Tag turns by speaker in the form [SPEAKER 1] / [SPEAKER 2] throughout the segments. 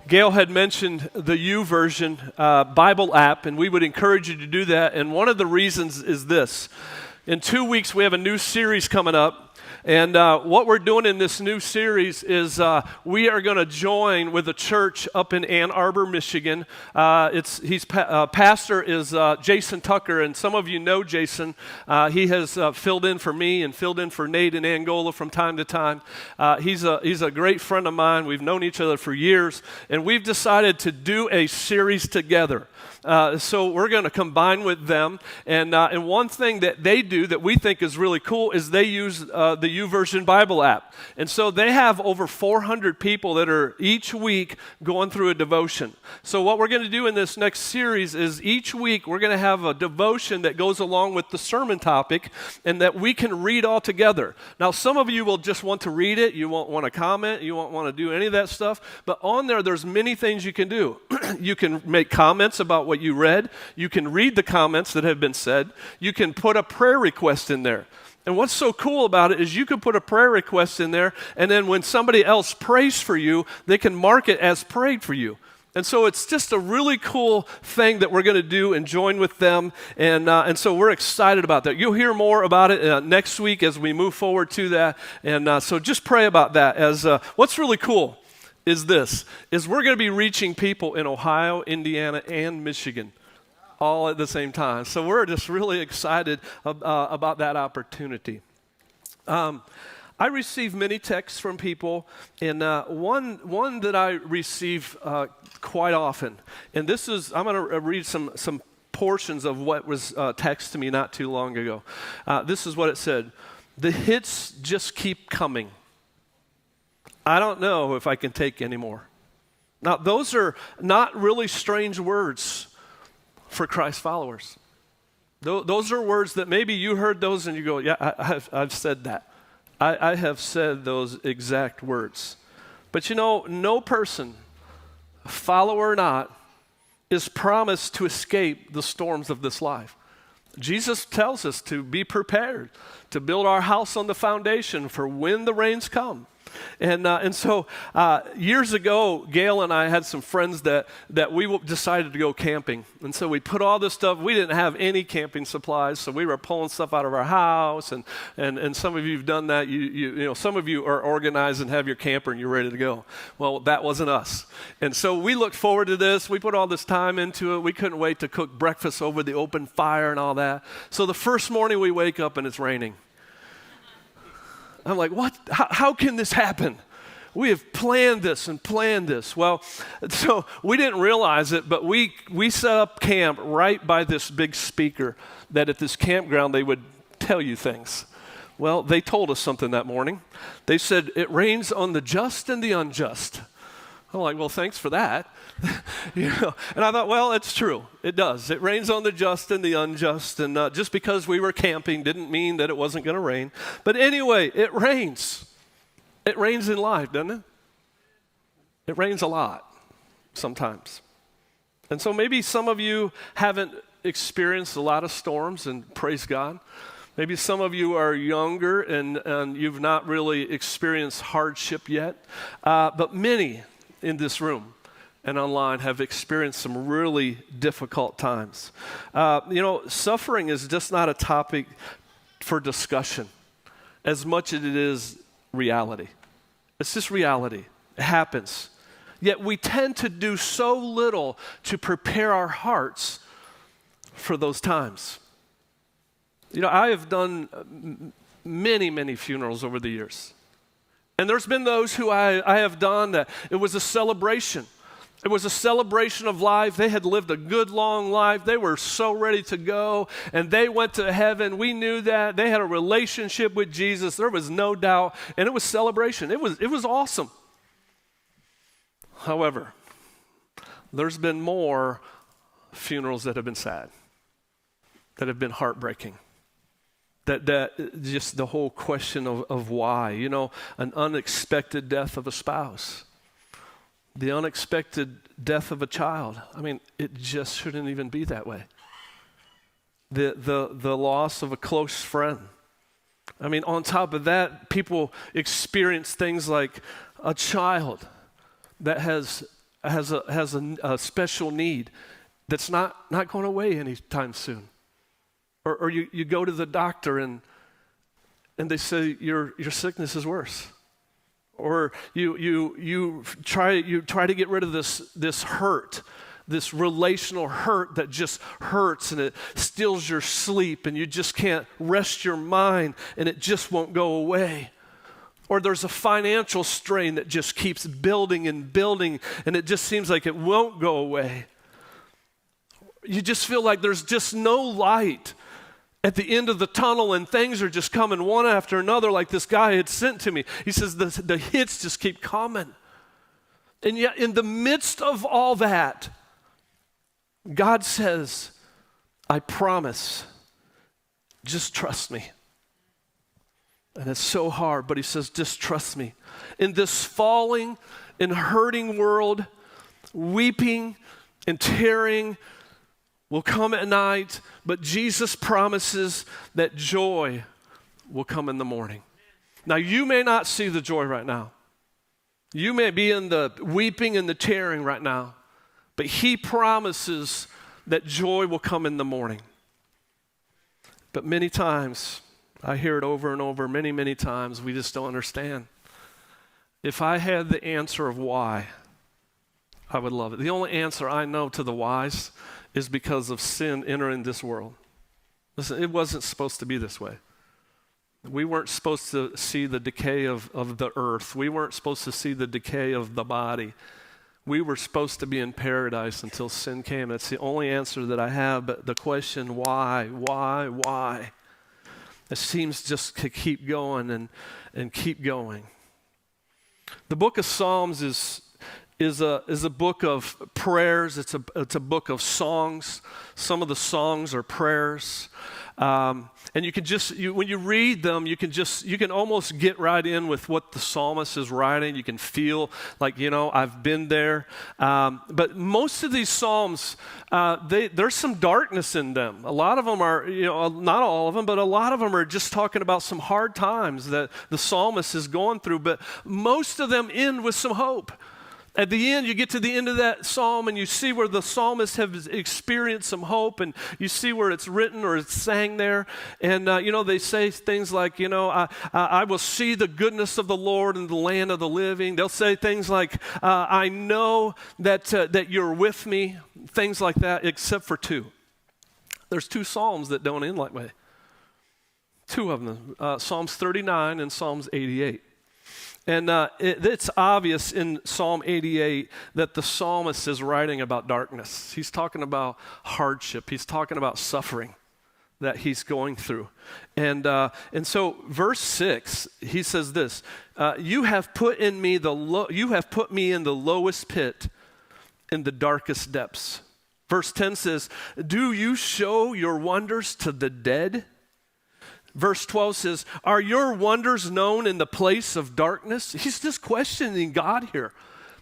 [SPEAKER 1] Gail had mentioned the YouVersion Bible app, and we would encourage you to do that. And one of the reasons is this. In 2 weeks, we have a new series coming up. And what we're doing in this new series is we are going to join with a church up in Ann Arbor, Michigan. Pastor is Jason Tucker, and some of you know Jason. He has filled in for me and filled in for Nate in Angola from time to time. He's a great friend of mine. We've known each other for years, and we've decided to do a series together. So we're going to combine with them, and one thing that they do that we think is really cool is they use the YouVersion Bible app. And so they have over 400 people that are each week going through a devotion. So what we're going to do in this next series is each week we're going to have a devotion that goes along with the sermon topic and that we can read all together. Now some of you will just want to read it, you won't want to comment, you won't want to do any of that stuff, but on there's many things you can do. You can make comments about what you read, you can read the comments that have been said, you can put a prayer request in there. And what's so cool about it is you can put a prayer request in there, and then when somebody else prays for you, they can mark it as prayed for you. And so it's just a really cool thing that we're going to do and join with them, and so we're excited about that. You'll hear more about it next week as we move forward to that, and so just pray about that. As what's really cool is we're going to be reaching people in Ohio, Indiana, and Michigan all at the same time. So we're just really excited about that opportunity. I receive many texts from people, and one that I receive quite often, and I'm going to read some portions of what was texted to me not too long ago. This is what it said: "The hits just keep coming. I don't know if I can take any more." Now, those are not really strange words for Christ followers. Those are words that maybe you heard those and you go, yeah, I've said that. I have said those exact words. But you know, no person, follower or not, is promised to escape the storms of this life. Jesus tells us to be prepared, to build our house on the foundation for when the rains come. And so years ago, Gail and I had some friends that we decided to go camping. And so we put all this stuff. We didn't have any camping supplies, so we were pulling stuff out of our house. And some of you have done that. You know, some of you are organized and have your camper and you're ready to go. Well, that wasn't us. And so we looked forward to this. We put all this time into it. We couldn't wait to cook breakfast over the open fire and all that. So the first morning we wake up and it's raining. I'm like, what? How can this happen? We have planned this and planned this. Well, so we didn't realize it, but we set up camp right by this big speaker that at this campground they would tell you things. Well, they told us something that morning. They said, it rains on the just and the unjust. I'm like, well, thanks for that. You know, and I thought, well, it's true. It does. It rains on the just and the unjust. And just because we were camping didn't mean that it wasn't going to rain. But anyway, it rains. It rains in life, doesn't it? It rains a lot sometimes. And so maybe some of you haven't experienced a lot of storms, and praise God. Maybe some of you are younger and you've not really experienced hardship yet. But many in this room and online have experienced some really difficult times. Suffering is just not a topic for discussion as much as it is reality. It's just reality. It happens. Yet we tend to do so little to prepare our hearts for those times. You know, I have done many, many funerals over the years. And there's been those who I have done that it was a celebration. It was a celebration of life. They had lived a good, long life. They were so ready to go, and they went to heaven. We knew that. They had a relationship with Jesus. There was no doubt, and it was celebration. It was awesome. However, there's been more funerals that have been sad, that have been heartbreaking. That just the whole question of why, you know, an unexpected death of a spouse, the unexpected death of a child. I mean, it just shouldn't even be that way. The loss of a close friend. I mean, on top of that, people experience things like a child that has a special need that's not going away anytime soon. Or you go to the doctor and they say your sickness is worse. Or you try to get rid of this hurt, this relational hurt that just hurts and it steals your sleep and you just can't rest your mind and it just won't go away. Or there's a financial strain that just keeps building and building and it just seems like it won't go away. You just feel like there's just no light at the end of the tunnel and things are just coming one after another like this guy had sent to me. He says the hits just keep coming. And yet in the midst of all that, God says, I promise, just trust me. And it's so hard, but he says, just trust me. In this falling and hurting world, weeping and tearing will come at night, but Jesus promises that joy will come in the morning. Now, you may not see the joy right now. You may be in the weeping and the tearing right now, but he promises that joy will come in the morning. But many times, I hear it over and over, many times, we just don't understand. If I had the answer of why, I would love it. The only answer I know to the whys is because of sin entering this world. Listen, it wasn't supposed to be this way. We weren't supposed to see the decay of the earth. We weren't supposed to see the decay of the body. We were supposed to be in paradise until sin came. That's the only answer that I have. But the question, why? It seems just to keep going and keep going. The book of Psalms is a book of prayers. It's a book of songs. Some of the songs are prayers. And you can when you read them, you can almost get right in with what the psalmist is writing. You can feel like, I've been there. But most of these psalms, there's some darkness in them. A lot of them are, not all of them, but a lot of them are just talking about some hard times that the psalmist is going through. But most of them end with some hope. At the end, you get to the end of that psalm and you see where the psalmist has experienced some hope and you see where it's written or it's sang there. And, they say things like, I will see the goodness of the Lord in the land of the living. They'll say things like, I know that you're with me, things like that, except for two. There's two psalms that don't end that way. Two of them, Psalms 39 and Psalms 88. And it's obvious in Psalm 88 that the psalmist is writing about darkness. He's talking about hardship. He's talking about suffering that he's going through. And so verse 6, he says this, you have put me in the lowest pit, in the darkest depths. Verse 10 says, do you show your wonders to the dead? Verse 12 says, are your wonders known in the place of darkness? He's just questioning God here,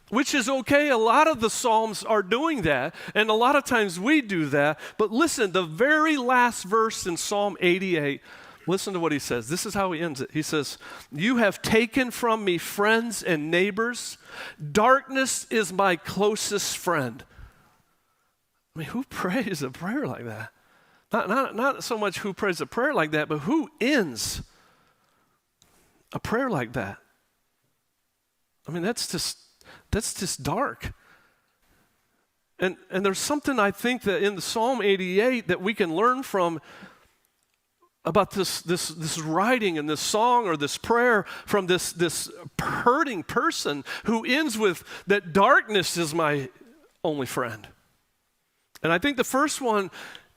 [SPEAKER 1] which is okay. A lot of the Psalms are doing that, and a lot of times we do that. But listen, the very last verse in Psalm 88, listen to what he says. This is how he ends it. He says, you have taken from me friends and neighbors. Darkness is my closest friend. I mean, who prays a prayer like that? Not so much who prays a prayer like that, but who ends a prayer like that? I mean, that's just dark. And there's something I think that in the Psalm 88 that we can learn from about this writing and this song or this prayer from this hurting person who ends with that darkness is my only friend. And I think the first one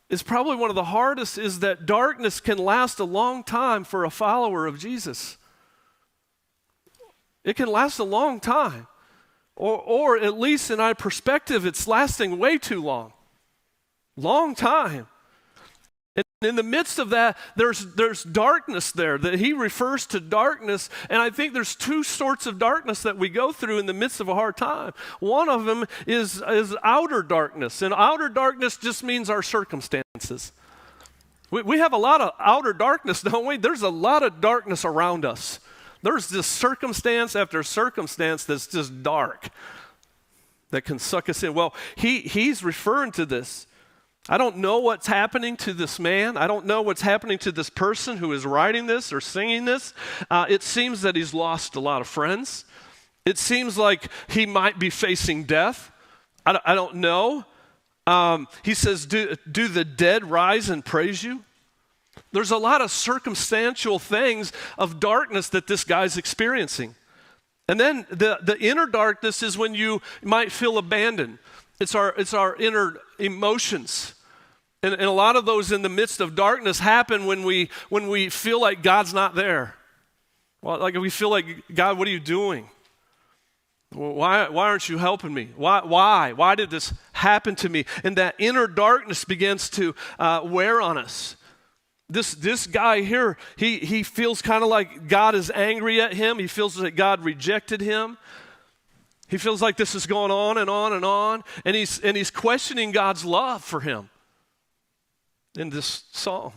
[SPEAKER 1] is probably one of the hardest, is that darkness can last a long time for a follower of Jesus. It can last a long time. Or at least in our perspective, it's lasting way too long. Long time. And in the midst of that, there's darkness there, that he refers to darkness. And I think there's two sorts of darkness that we go through in the midst of a hard time. One of them is outer darkness. And outer darkness just means our circumstances. We have a lot of outer darkness, don't we? There's a lot of darkness around us. There's this circumstance after circumstance that's just dark. that can suck us in. Well, he's referring to this. I don't know what's happening to this man. I don't know what's happening to this person who is writing this or singing this. It seems that he's lost a lot of friends. It seems like he might be facing death. I don't know. He says, do the dead rise and praise you? There's a lot of circumstantial things of darkness that this guy's experiencing. And then the inner darkness is when you might feel abandoned. It's our inner emotions. And a lot of those in the midst of darkness happen when we feel like God's not there. Well, like we feel like, God, what are you doing? Why aren't you helping me? Why did this happen to me? And that inner darkness begins to wear on us. This guy here, he feels kind of like God is angry at him. He feels like God rejected him. He feels like this is going on and on and on. And he's questioning God's love for him in this psalm.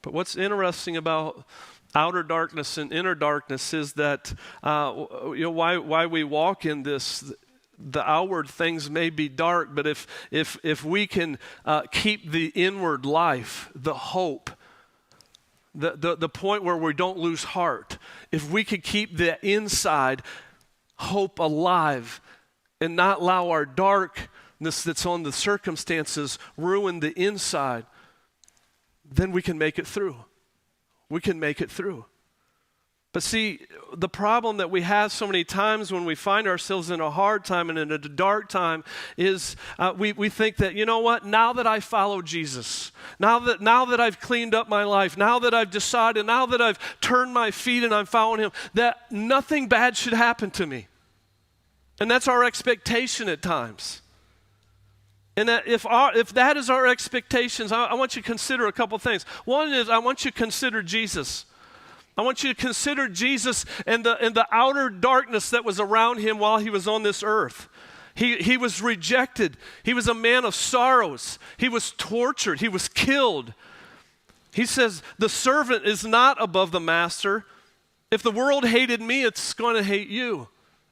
[SPEAKER 1] But what's interesting about outer darkness and inner darkness is that why we walk in this, the outward things may be dark, but if we can keep the inward life, the hope, the point where we don't lose heart, if we could keep the inside hope alive and not allow our darkness that's on the circumstances ruin the inside, then we can make it through. We can make it through. But see, the problem that we have so many times when we find ourselves in a hard time and in a dark time is we think that, you know what, now that I follow Jesus, now that I've cleaned up my life, now that I've decided, now that I've turned my feet and I'm following him, that nothing bad should happen to me. And that's our expectation at times. And that if that is our expectations, I want you to consider a couple things. One is I want you to consider Jesus. I want you to consider Jesus and the outer darkness that was around him while he was on this earth. He was rejected. He was a man of sorrows. He was tortured. He was killed. He says, the servant is not above the master. If the world hated me, it's going to hate you.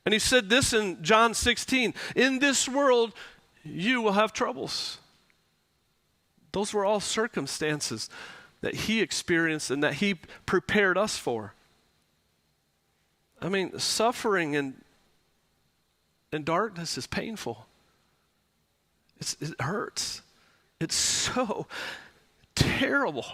[SPEAKER 1] And he said this in John 16, in this world, you will have troubles. Those were all circumstances that he experienced and that he prepared us for. I mean, suffering and darkness is painful. It hurts. It's so terrible.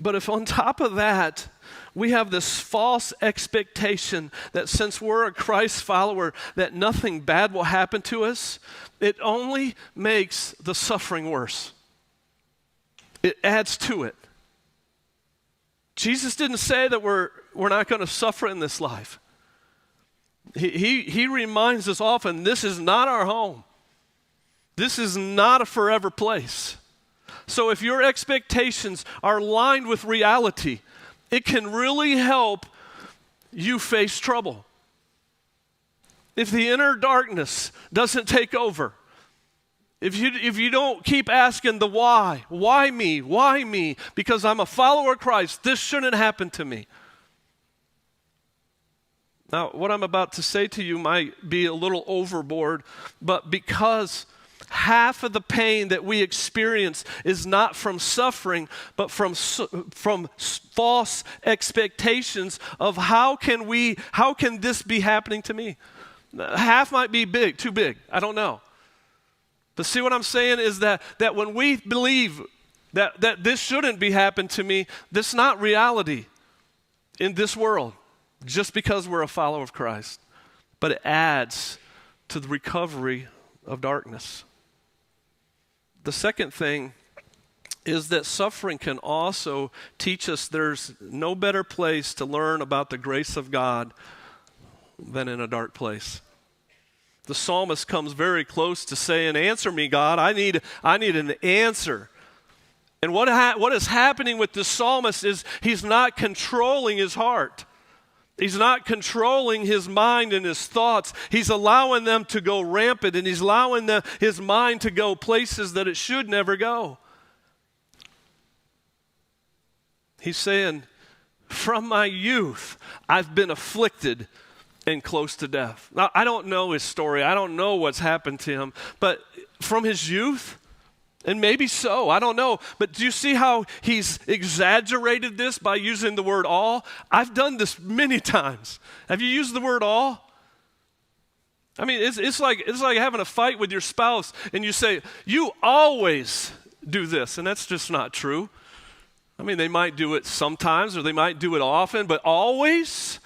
[SPEAKER 1] But if on top of that, we have this false expectation that since we're a Christ follower, that nothing bad will happen to us, it only makes the suffering worse. It adds to it. Jesus didn't say that we're not going to suffer in this life. He reminds us often, this is not our home. This is not a forever place. So if your expectations are lined with reality, it can really help you face trouble. If the inner darkness doesn't take over, if you don't keep asking the why me, because I'm a follower of Christ, this shouldn't happen to me. Now, what I'm about to say to you might be a little overboard, but because half of the pain that we experience is not from suffering, but from false expectations of how can this be happening to me? Half might be too big, I don't know. But see what I'm saying is that when we believe that this shouldn't be happening to me, this is not reality in this world, just because we're a follower of Christ. But it adds to the recovery of darkness. The second thing is that suffering can also teach us there's no better place to learn about the grace of God than in a dark place. The psalmist comes very close to saying, answer me, God. I need an answer. And what is happening with the psalmist is he's not controlling his heart. He's not controlling his mind and his thoughts. He's allowing them to go rampant, and he's allowing his mind to go places that it should never go. He's saying, from my youth, I've been afflicted and close to death. Now, I don't know his story. I don't know what's happened to him. But from his youth, and maybe so, I don't know. But do you see how he's exaggerated this by using the word all? I've done this many times. Have you used the word all? I mean, it's like having a fight with your spouse and you say, you always do this, and that's just not true. I mean, they might do it sometimes or they might do it often, but always?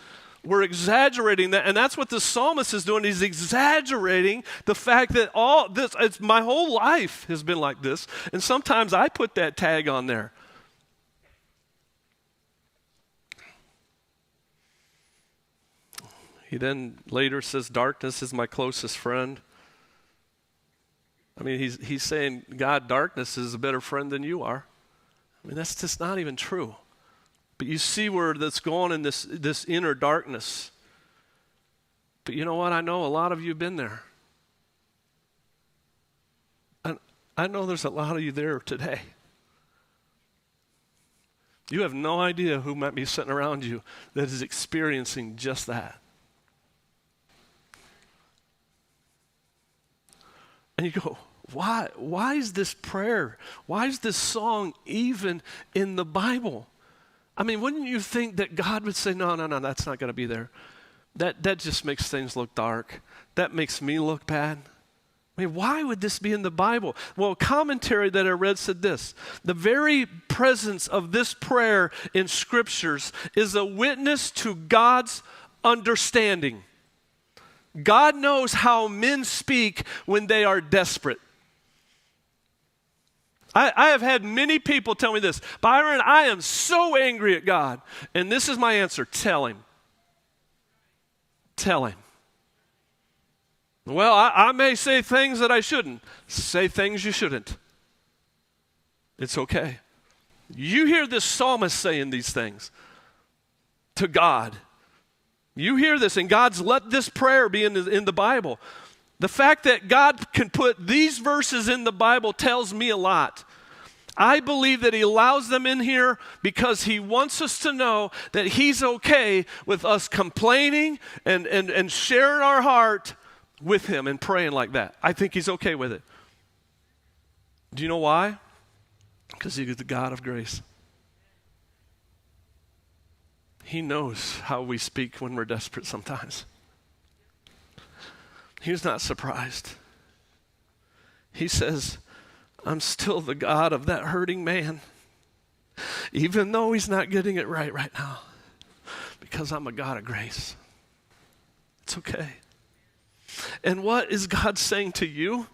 [SPEAKER 1] We're exaggerating that, and that's what the psalmist is doing. He's exaggerating the fact that all this, my whole life has been like this, and sometimes I put that tag on there. He then later says, darkness is my closest friend. I mean, he's saying, God, darkness is a better friend than you are. I mean, that's just not even true. But you see where that's going in this inner darkness. But you know what? I know a lot of you have been there. And I know there's a lot of you there today. You have no idea who might be sitting around you that is experiencing just that. And you go, why? Why is this prayer? Why is this song even in the Bible? I mean, wouldn't you think that God would say, no, that's not going to be there. That just makes things look dark. That makes me look bad. I mean, why would this be in the Bible? Well, a commentary that I read said this: the very presence of this prayer in scriptures is a witness to God's understanding. God knows how men speak when they are desperate. I have had many people tell me this, Byron, I am so angry at God. And this is my answer: tell him. Tell him. Well, I may say things that I shouldn't. Say things you shouldn't. It's okay. You hear this psalmist saying these things to God. You hear this, and God's let this prayer be in the Bible. The fact that God can put these verses in the Bible tells me a lot. I believe that he allows them in here because he wants us to know that he's okay with us complaining and sharing our heart with him and praying like that. I think he's okay with it. Do you know why? Because he is the God of grace. He knows how we speak when we're desperate sometimes. He's not surprised. He says, I'm still the God of that hurting man, even though he's not getting it right now, because I'm a God of grace. It's okay. And what is God saying to you?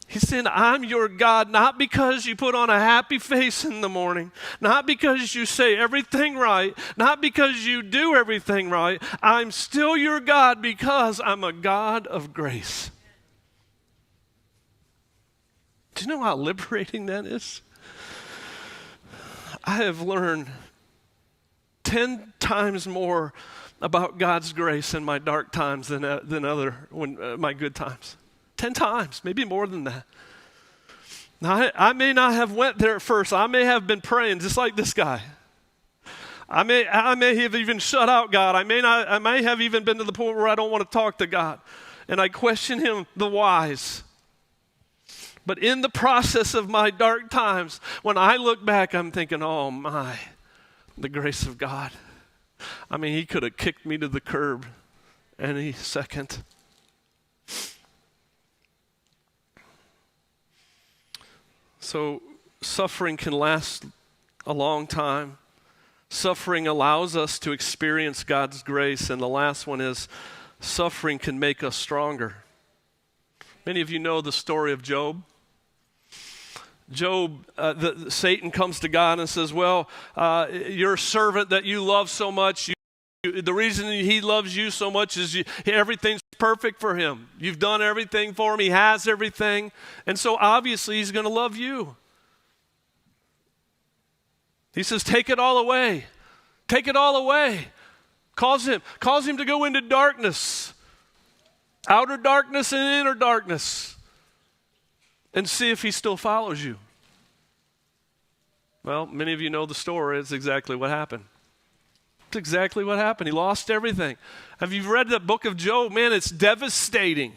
[SPEAKER 1] He's saying, I'm your God, not because you put on a happy face in the morning, not because you say everything right, not because you do everything right. I'm still your God because I'm a God of grace. Do you know how liberating that is? I have learned 10 times more about God's grace in my dark times than my good times. 10 times, maybe more than that. Now, I may not have went there at first. I may have been praying just like this guy. I may have even shut out God. I may have even been to the point where I don't want to talk to God. And I question him the whys. But in the process of my dark times, when I look back, I'm thinking, oh my, the grace of God. I mean, he could have kicked me to the curb any second. So suffering can last a long time. Suffering allows us to experience God's grace. And the last one is suffering can make us stronger. Many of you know the story of Job. Satan comes to God and says, well, your servant that you love so much, the reason he loves you so much is everything's perfect for him. You've done everything for him. He has everything. And so obviously he's going to love you. He says, take it all away. Take it all away. Cause him to go into darkness. Outer darkness and inner darkness. And see if he still follows you. Well, many of you know the story. It's exactly what happened. It's exactly what happened. He lost everything. Have you read the book of Job? Man, it's devastating.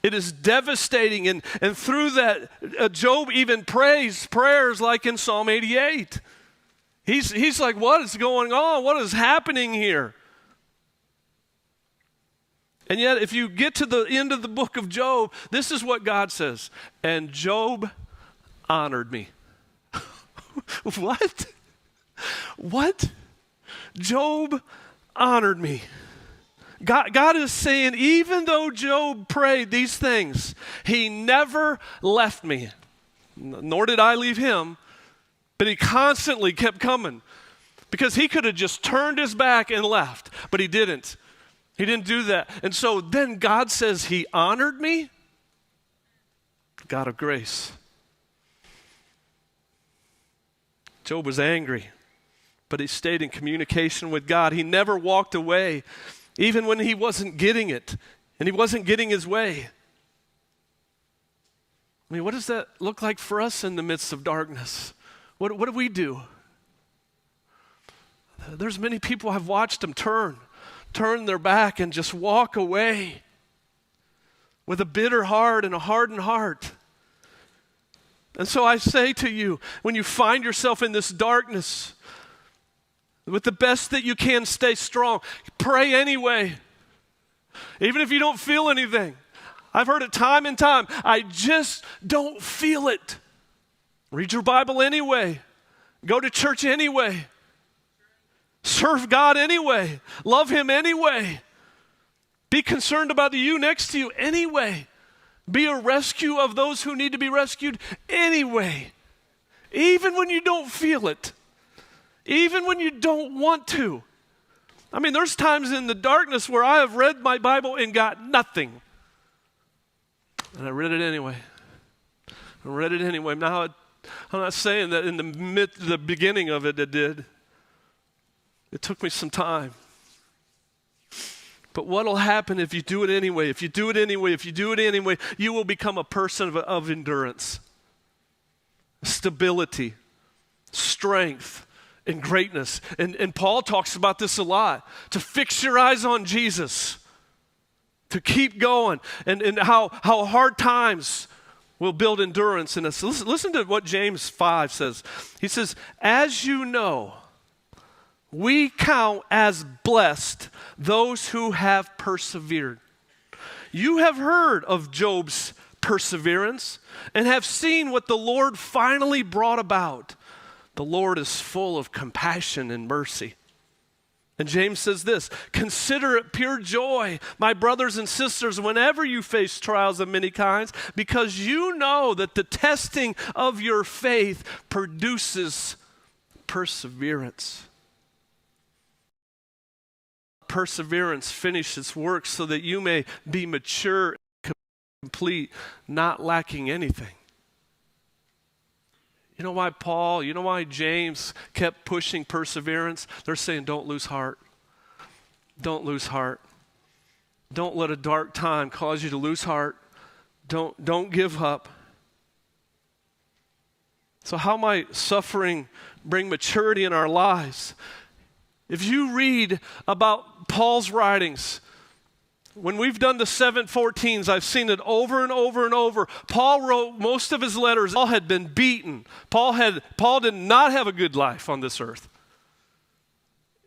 [SPEAKER 1] It is devastating. And through that, Job even prays prayers like in Psalm 88. He's like, what is going on? What is happening here? And yet, if you get to the end of the book of Job, this is what God says. And Job honored me. What? What? Job honored me. God is saying, even though Job prayed these things, he never left me, nor did I leave him, but he constantly kept coming because he could have just turned his back and left, but he didn't. He didn't do that. And so then God says he honored me, God of grace. Job was angry, but he stayed in communication with God. He never walked away. Even when he wasn't getting it and he wasn't getting his way. I mean, what does that look like for us in the midst of darkness? What do we do? There's many people I've watched them turn their back and just walk away with a bitter heart and a hardened heart. And so I say to you, when you find yourself in this darkness, with the best that you can, stay strong. Pray anyway. Even if you don't feel anything. I've heard it time and time. I just don't feel it. Read your Bible anyway. Go to church anyway. Serve God anyway. Love Him anyway. Be concerned about the you next to you anyway. Be a rescue of those who need to be rescued anyway. Even when you don't feel it. Even when you don't want to. I mean, there's times in the darkness where I have read my Bible and got nothing. And I read it anyway. Now, I'm not saying that in the beginning of it did. It took me some time. But what will happen if you do it anyway? If you do it anyway, you will become a person of endurance, stability, strength, and greatness. And Paul talks about this a lot. To fix your eyes on Jesus. To keep going. And how hard times will build endurance in us. Listen to what James 5 says. He says, as you know, we count as blessed those who have persevered. You have heard of Job's perseverance and have seen what the Lord finally brought about. The Lord is full of compassion and mercy. And James says this, consider it pure joy, my brothers and sisters, whenever you face trials of many kinds, because you know that the testing of your faith produces perseverance. Perseverance finishes work so that you may be mature and complete, not lacking anything. You know why James kept pushing perseverance? They're saying, don't lose heart. Don't lose heart. Don't let a dark time cause you to lose heart. Don't give up. So how might suffering bring maturity in our lives? If you read about Paul's writings, when we've done the 7:14s, I've seen it over and over and over. Paul wrote most of his letters. Paul had been beaten. Paul did not have a good life on this earth.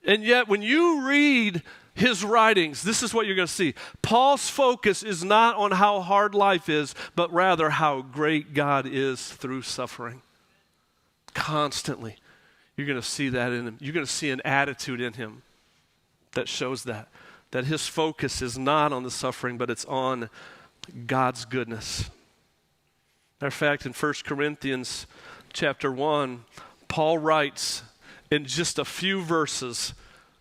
[SPEAKER 1] And yet when you read his writings, this is what you're going to see. Paul's focus is not on how hard life is, but rather how great God is through suffering. Constantly. You're going to see that in him. You're going to see an attitude in him that shows that his focus is not on the suffering, but it's on God's goodness. Matter of fact, in 1 Corinthians chapter 1, Paul writes in just a few verses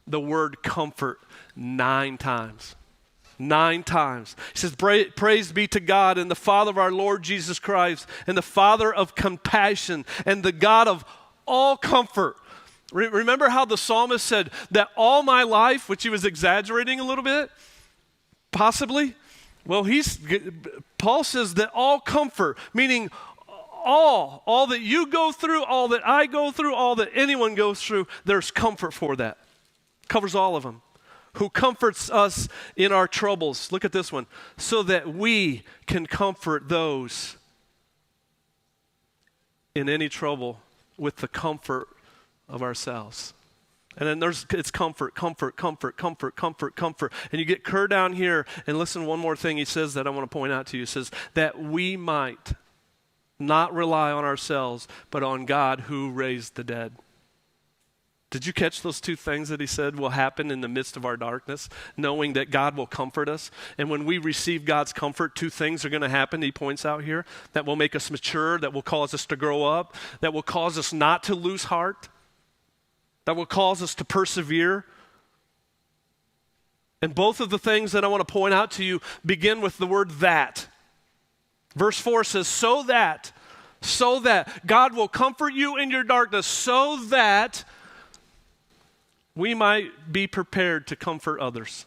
[SPEAKER 1] the word comfort 9 times. 9 times. He says, praise be to God and the Father of our Lord Jesus Christ and the Father of compassion and the God of all comfort. Remember how the psalmist said that all my life, which he was exaggerating a little bit, possibly? Well, Paul says that all comfort, meaning all that you go through, all that I go through, all that anyone goes through, there's comfort for that. Covers all of them. who comforts us in our troubles. Look at this one. So that we can comfort those in any trouble with the comfort of ourselves. And then it's comfort. And you get Kerr down here, and listen to one more thing he says that I want to point out to you. He says, that we might not rely on ourselves, but on God who raised the dead. Did you catch those two things that he said will happen in the midst of our darkness, knowing that God will comfort us? And when we receive God's comfort, two things are going to happen, he points out here, that will make us mature, that will cause us to grow up, that will cause us not to lose heart, that will cause us to persevere. And both of the things that I want to point out to you begin with the word that. Verse 4 says, so that God will comfort you in your darkness, so that we might be prepared to comfort others.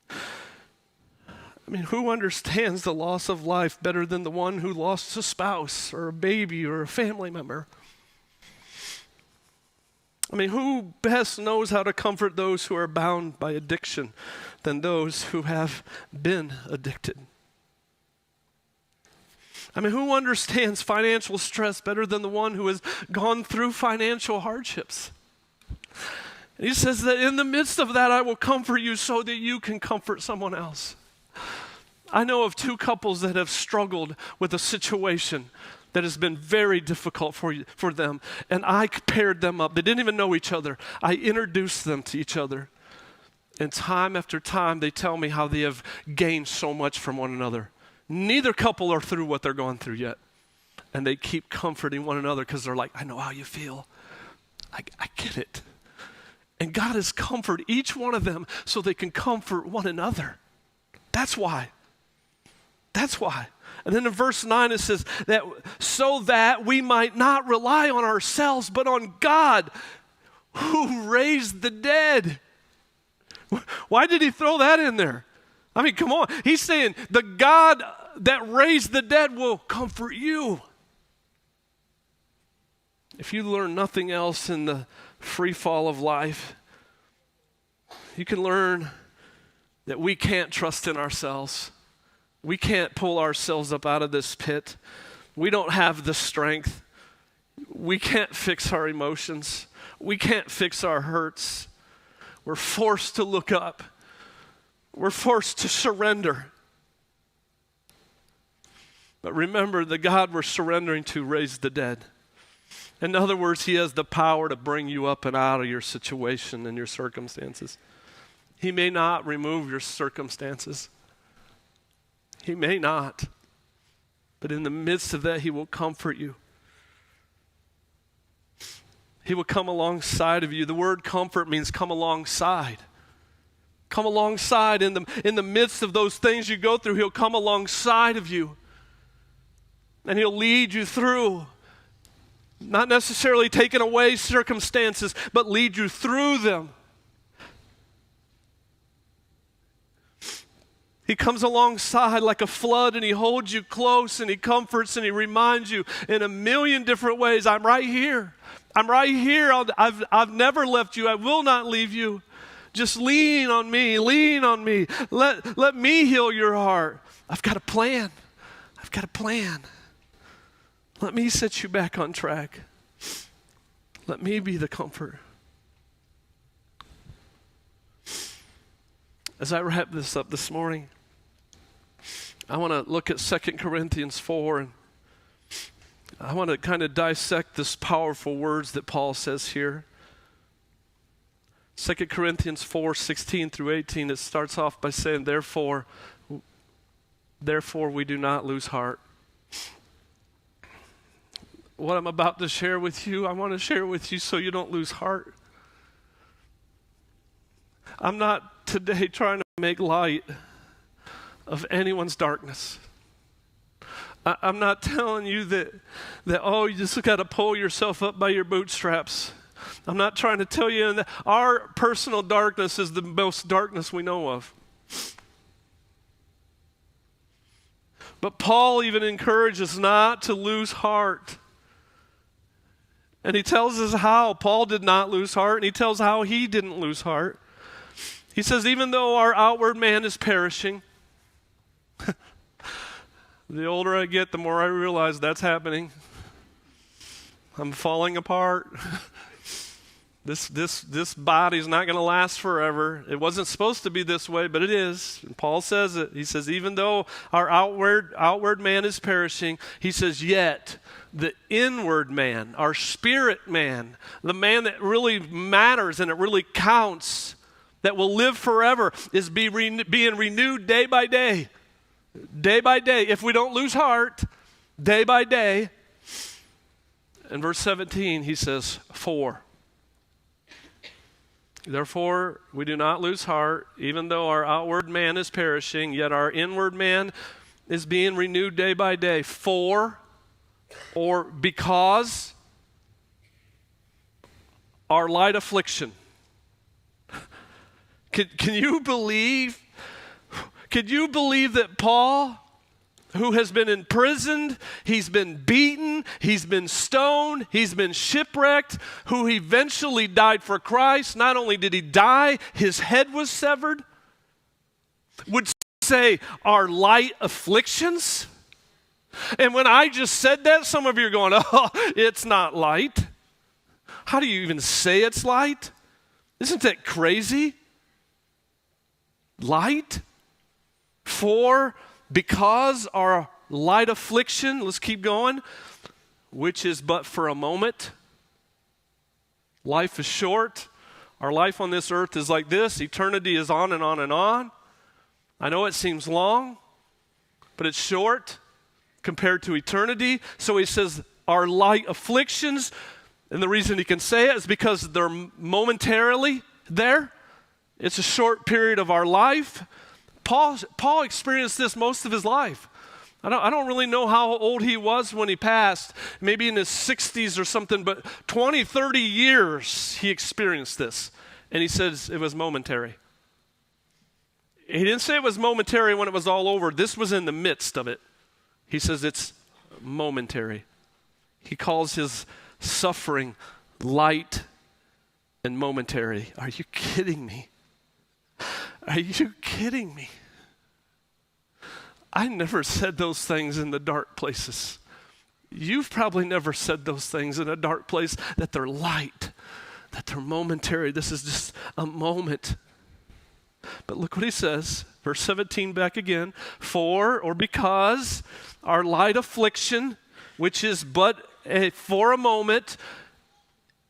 [SPEAKER 1] I mean, who understands the loss of life better than the one who lost a spouse or a baby or a family member? I mean, who best knows how to comfort those who are bound by addiction than those who have been addicted? I mean, who understands financial stress better than the one who has gone through financial hardships? And he says that in the midst of that, I will comfort you so that you can comfort someone else. I know of two couples that have struggled with a situation that has been very difficult for them, and I paired them up. They didn't even know each other. I introduced them to each other. And time after time, they tell me how they have gained so much from one another. Neither couple are through what they're going through yet. And they keep comforting one another because they're like, I know how you feel. I get it. And God has comforted each one of them so they can comfort one another. That's why. That's why. And then in verse 9 it says that so that we might not rely on ourselves, but on God who raised the dead. Why did he throw that in there? I mean, come on. He's saying the God that raised the dead will comfort you. If you learn nothing else in the free fall of life, you can learn that we can't trust in ourselves. We can't pull ourselves up out of this pit. We don't have the strength. We can't fix our emotions. We can't fix our hurts. We're forced to look up. We're forced to surrender. But remember, the God we're surrendering to raised the dead. In other words, he has the power to bring you up and out of your situation and your circumstances. He may not remove your circumstances. He may not. But in the midst of that, he will comfort you. He will come alongside of you. The word comfort means come alongside. Come alongside in the midst of those things you go through. He'll come alongside of you. And he'll lead you through. Not necessarily taking away circumstances, but lead you through them. He comes alongside like a flood, and he holds you close, and he comforts, and he reminds you in a million different ways, I'm right here. I'm right here. I've never left you. I will not leave you. Just lean on me. Lean on me. Let me heal your heart. I've got a plan. I've got a plan. Let me set you back on track. Let me be the comfort. As I wrap this up this morning, I want to look at 2 Corinthians 4, and I want to kind of dissect this powerful words that Paul says here. 2 Corinthians 4, 16 through 18, it starts off by saying, Therefore we do not lose heart. What I'm about to share with you, I want to share with you so you don't lose heart. I'm not today trying to make light of anyone's darkness. I'm not telling you that oh, you just got to pull yourself up by your bootstraps. I'm not trying to tell you that our personal darkness is the most darkness we know of. But Paul even encourages not to lose heart. And he tells us how Paul did not lose heart, and he tells how he didn't lose heart. He says, even though our outward man is perishing, the older I get, the more I realize that's happening. I'm falling apart. This body's not going to last forever. It wasn't supposed to be this way, but it is. And Paul says it. He says, even though our outward man is perishing, he says, yet the inward man, our spirit man, the man that really matters and it really counts, that will live forever, is being renewed day by day. Day by day. If we don't lose heart, day by day. In verse 17, he says, for. Therefore, we do not lose heart, even though our outward man is perishing, yet our inward man is being renewed day by day. For, or because, our light affliction. Can you believe? Can you believe that Paul, who has been imprisoned, he's been beaten, he's been stoned, he's been shipwrecked, who eventually died for Christ, not only did he die, his head was severed, would say, our light afflictions? And when I just said that, some of you are going, oh, it's not light. How do you even say it's light? Isn't that crazy? Light? For, because our light affliction, let's keep going, which is but for a moment. Life is short. Our life on this earth is like this. Eternity is on and on and on. I know it seems long, but it's short compared to eternity. So he says our light afflictions, and the reason he can say it is because they're momentarily there. It's a short period of our life. Paul experienced this most of his life. I don't really know how old he was when he passed, maybe in his 60s or something, but 20, 30 years he experienced this. And he says it was momentary. He didn't say it was momentary when it was all over. This was in the midst of it. He says it's momentary. He calls his suffering light and momentary. Are you kidding me? Are you kidding me? I never said those things in the dark places. You've probably never said those things in a dark place, that they're light, that they're momentary. This is just a moment. But look what he says, verse 17 back again. For, or because, our light affliction, which is but for a moment,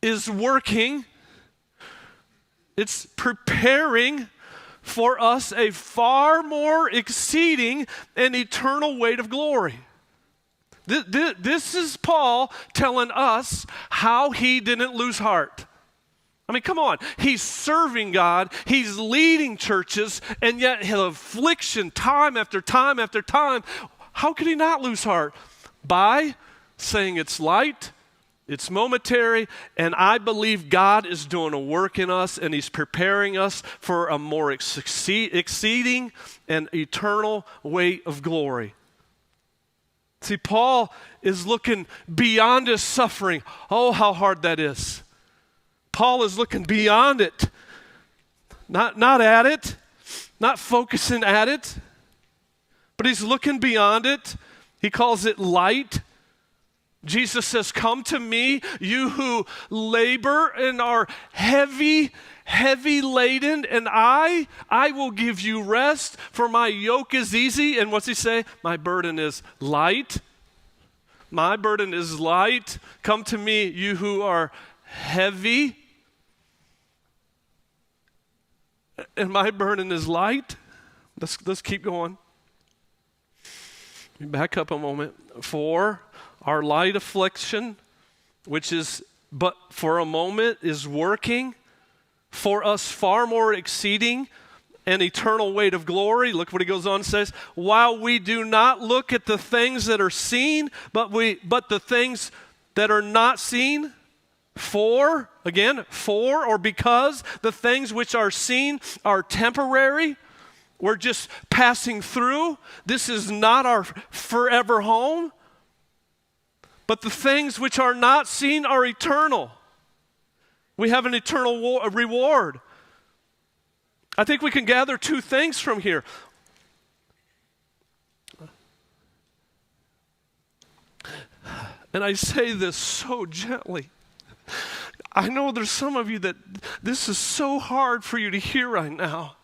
[SPEAKER 1] is working. It's preparing for us a far more exceeding and eternal weight of glory. This is Paul telling us how he didn't lose heart. I mean, come on. He's serving God. He's leading churches, and yet his affliction time after time after time. How could he not lose heart? By saying it's light, it's momentary, and I believe God is doing a work in us, and he's preparing us for a more exceeding and eternal weight of glory. See, Paul is looking beyond his suffering. Oh, how hard that is. Paul is looking beyond it, not at it, not focusing at it, but he's looking beyond it. He calls it light. Jesus says, come to me, you who labor and are heavy laden, and I will give you rest, for my yoke is easy. And what's he say? My burden is light. My burden is light. Come to me, you who are heavy, and my burden is light. Let's keep going. Back up a moment. For our light affliction, which is but for a moment, is working for us far more exceeding an eternal weight of glory. Look what he goes on and says, while we do not look at the things that are seen, but the things that are not seen. For or because the things which are seen are temporary. We're just passing through. This is not our forever home. But the things which are not seen are eternal. We have an eternal reward. I think we can gather two things from here. And I say this so gently. I know there's some of you that this is so hard for you to hear right now.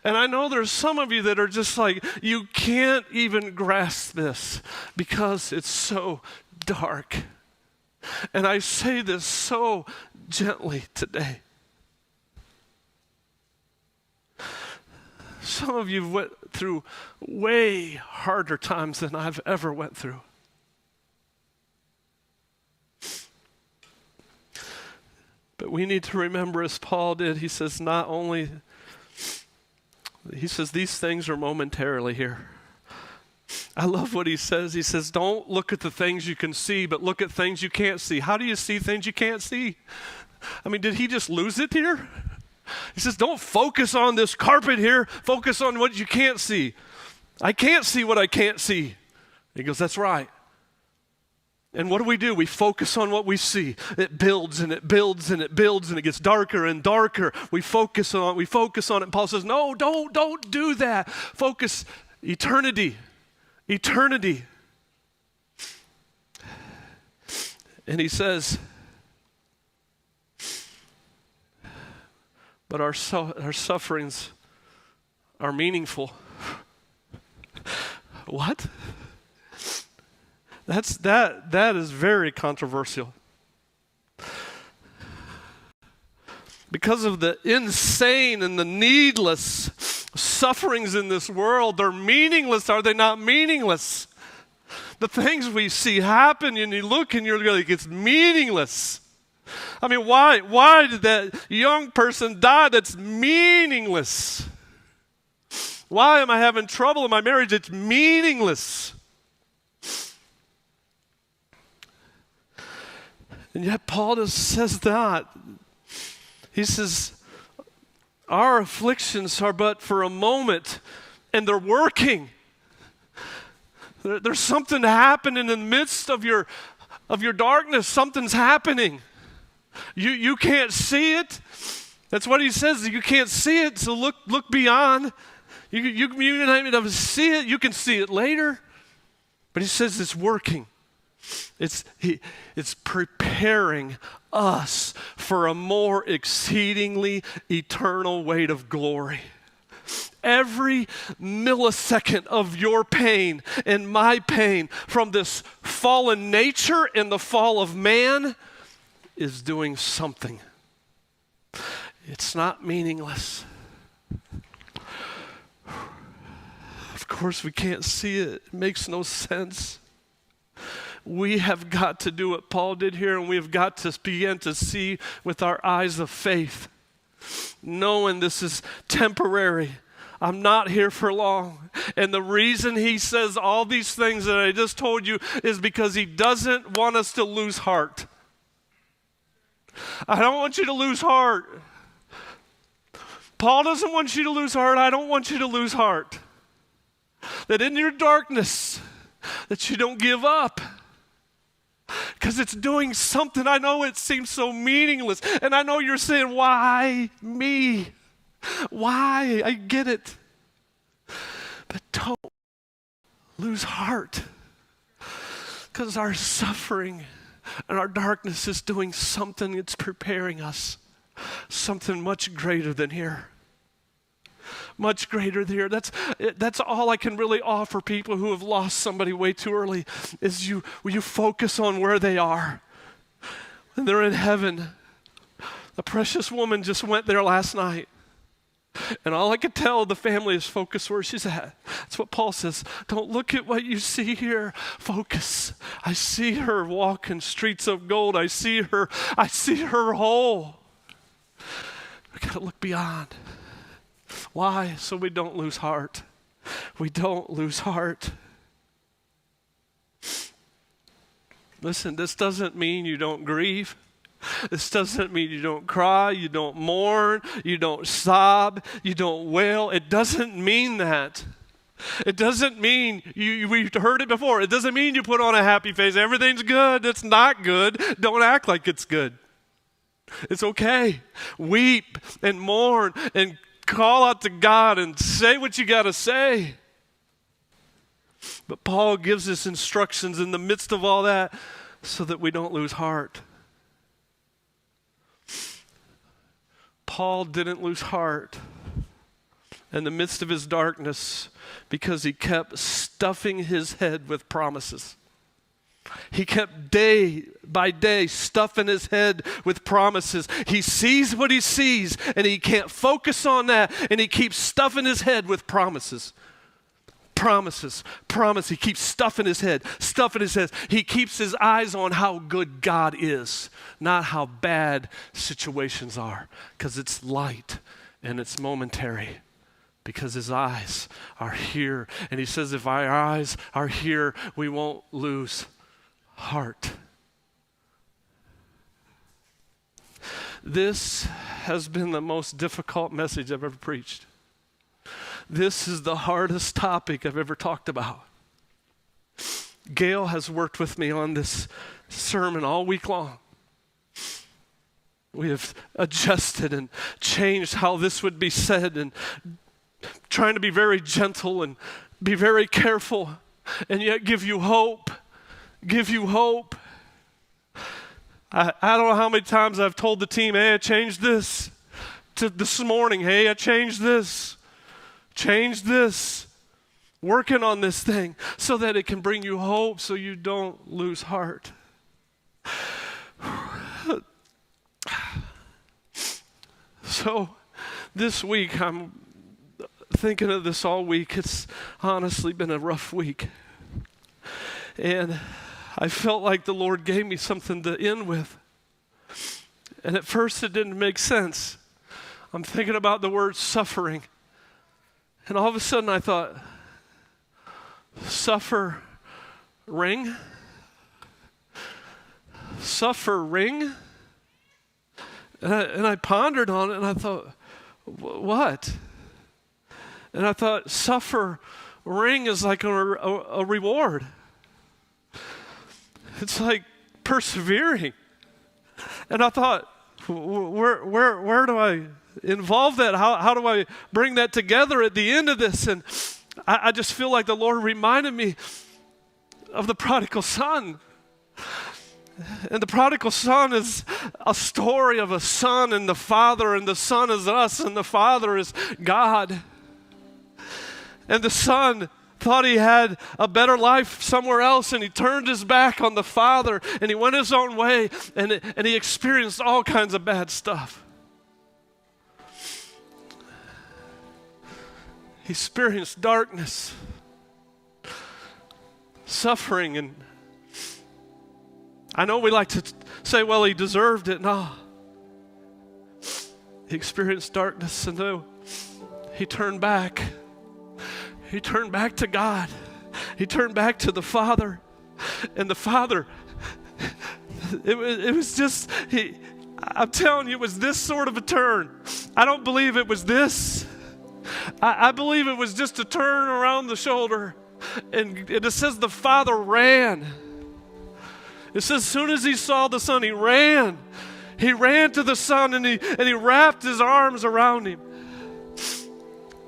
[SPEAKER 1] And I know there's some of you that are just like, you can't even grasp this because it's so dark. And I say this so gently today. Some of you went through way harder times than I've ever went through. But we need to remember, as Paul did, he says these things are momentarily here. I love what he says. He says, don't look at the things you can see, but look at things you can't see. How do you see things you can't see? I mean, did he just lose it here? He says, don't focus on this carpet here. Focus on what you can't see. I can't see what I can't see. He goes, that's right. And what do? We focus on what we see. It builds and it builds and it builds and it gets darker and darker. We focus on it. And Paul says, no, don't do that. Focus eternity. Eternity. And he says, but our sufferings are meaningful. What? That is very controversial. Because of the insane and the needless sufferings in this world, they're meaningless. Are they not meaningless? The things we see happen and you look and you're like, it's meaningless. I mean, why did that young person die? That's meaningless. Why am I having trouble in my marriage? It's meaningless. And yet Paul just says that. He says, our afflictions are but for a moment, and they're working. There's something happening in the midst of your darkness. Something's happening. You can't see it. That's what he says. You can't see it, so look beyond. You may not see it. You can see it later. But he says it's working. It's preparing us for a more exceedingly eternal weight of glory. Every millisecond of your pain and my pain from this fallen nature and the fall of man is doing something. It's not meaningless. Of course, we can't see it. It makes no sense. We have got to do what Paul did here, and we have got to begin to see with our eyes of faith, knowing this is temporary. I'm not here for long. And the reason he says all these things that I just told you is because he doesn't want us to lose heart. I don't want you to lose heart. Paul doesn't want you to lose heart. I don't want you to lose heart. That in your darkness, that you don't give up. Because it's doing something. I know it seems so meaningless. And I know you're saying, why me? Why? I get it. But don't lose heart. Because our suffering and our darkness is doing something. It's preparing us. Something much greater than here. Much greater than here. That's all I can really offer people who have lost somebody way too early is you focus on where they are. And they're in heaven. A precious woman just went there last night. And all I could tell the family is focus where she's at. That's what Paul says. Don't look at what you see here. Focus. I see her walking streets of gold. I see her whole. We got to look beyond. Why? So we don't lose heart. We don't lose heart. Listen, this doesn't mean you don't grieve. This doesn't mean you don't cry, you don't mourn, you don't sob, you don't wail. It doesn't mean that. It doesn't mean, we've heard it before, it doesn't mean you put on a happy face. Everything's good. It's not good. Don't act like it's good. It's okay. Weep and mourn and call out to God and say what you got to say. But Paul gives us instructions in the midst of all that so that we don't lose heart. Paul didn't lose heart in the midst of his darkness because he kept stuffing his head with promises. He kept day by day stuffing his head with promises. He sees what he sees and he can't focus on that, and he keeps stuffing his head with promises. Promises. He keeps stuffing his head. He keeps his eyes on how good God is, not how bad situations are, because it's light and it's momentary. Because his eyes are here. And he says, if our eyes are here, we won't lose heart. This has been the most difficult message I've ever preached. This is the hardest topic I've ever talked about. Gail has worked with me on this sermon all week long. We have adjusted and changed how this would be said, and trying to be very gentle and be very careful and yet give you hope. I don't know how many times I've told the team, hey, I changed this. To this morning, hey, I changed this. Working on this thing so that it can bring you hope so you don't lose heart. So this week, I'm thinking of this all week. It's honestly been a rough week. And I felt like the Lord gave me something to end with. And at first it didn't make sense. I'm thinking about the word suffering. And all of a sudden I thought, suffering? Suffering? And I pondered on it and I thought, what? And I thought, suffering is like a reward. It's like persevering. And I thought, where do I involve that? How do I bring that together at the end of this? And I just feel like the Lord reminded me of the prodigal son. And the prodigal son is a story of a son and the father, and the son is us, and the father is God. And the son thought he had a better life somewhere else, and he turned his back on the father, and he went his own way, and he experienced all kinds of bad stuff. He experienced darkness, suffering, and I know we like to say, well, he deserved it. No. He experienced darkness, and though he turned back. He turned back to God. He turned back to the Father. And the Father, it was just, I'm telling you, it was this sort of a turn. I don't believe it was this. I believe it was just a turn around the shoulder. And it says the Father ran. It says as soon as he saw the Son, he ran. He ran to the Son, and he wrapped his arms around him.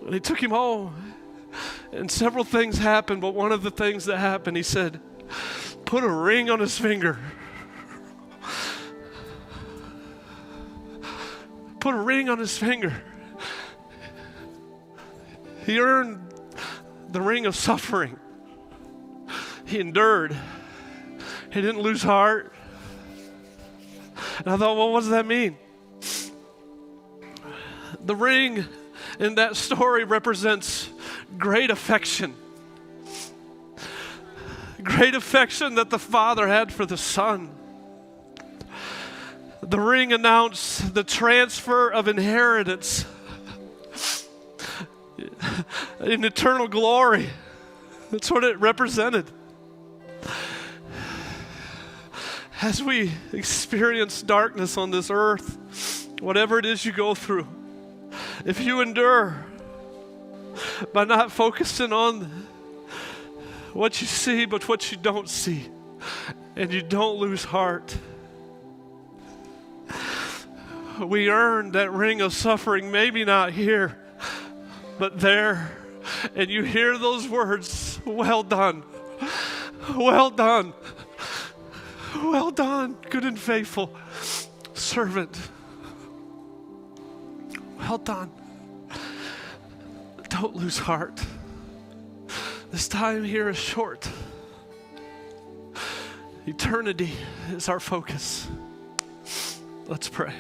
[SPEAKER 1] And he took him home. And several things happened, but one of the things that happened, he said, put a ring on his finger. Put a ring on his finger. He earned the ring of suffering. He endured. He didn't lose heart. And I thought, well, what does that mean? The ring in that story represents great affection. Great affection that the Father had for the Son. The ring announced the transfer of inheritance in eternal glory. That's what it represented. As we experience darkness on this earth, whatever it is you go through, if you endure, by not focusing on what you see, but what you don't see. And you don't lose heart. We earned that ring of suffering, maybe not here, but there. And you hear those words, well done, well done, well done, good and faithful servant. Well done. Don't lose heart. This time here is short. Eternity is our focus. Let's pray.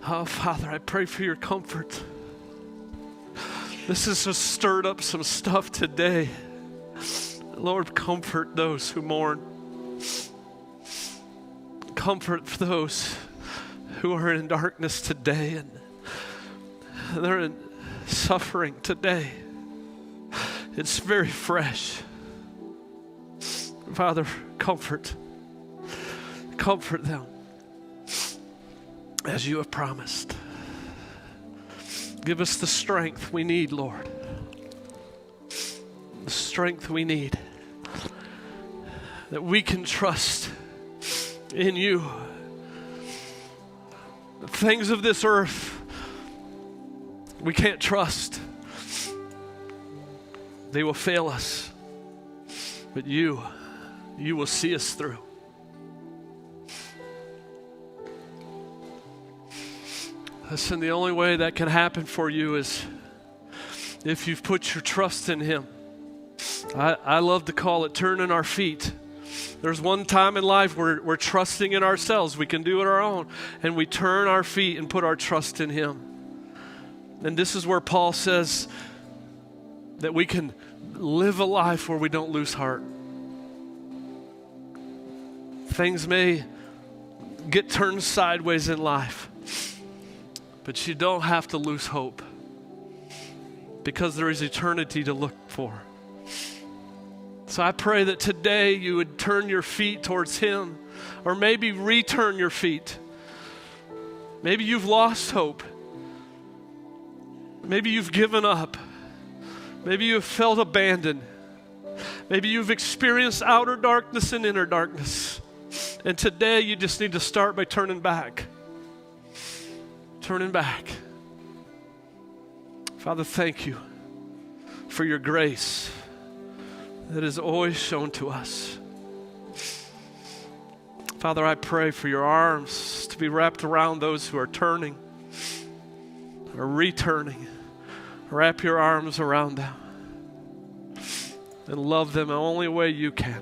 [SPEAKER 1] Oh, Father, I pray for your comfort. This has just stirred up some stuff today. Lord, comfort those who mourn. Comfort those who are in darkness today and they're in suffering today. It's very fresh. Father, comfort them as you have promised. Give us the strength we need, Lord. The strength we need that we can trust in you. The things of this earth we can't trust. They will fail us. But you will see us through. Listen, the only way that can happen for you is if you've put your trust in him. I love to call it turning our feet. There's one time in life where we're trusting in ourselves. We can do it our own. And we turn our feet and put our trust in him. And this is where Paul says that we can live a life where we don't lose heart. Things may get turned sideways in life, but you don't have to lose hope because there is eternity to look for. So I pray that today you would turn your feet towards him, or maybe return your feet. Maybe you've lost hope. Maybe you've given up. Maybe you've felt abandoned. Maybe you've experienced outer darkness and inner darkness. And today you just need to start by turning back. Turning back. Father, thank you for your grace that is always shown to us. Father, I pray for your arms to be wrapped around those who are turning or returning. Wrap your arms around them and love them the only way you can.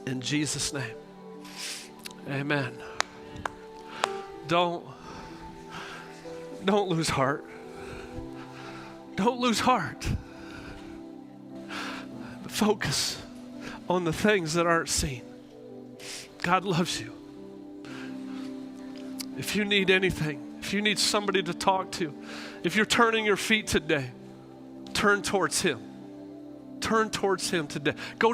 [SPEAKER 1] In Jesus' name, amen. Don't lose heart. Don't lose heart. Focus on the things that aren't seen. God loves you. If you need anything, if you need somebody to talk to, if you're turning your feet today, turn towards him. Turn towards him today. Go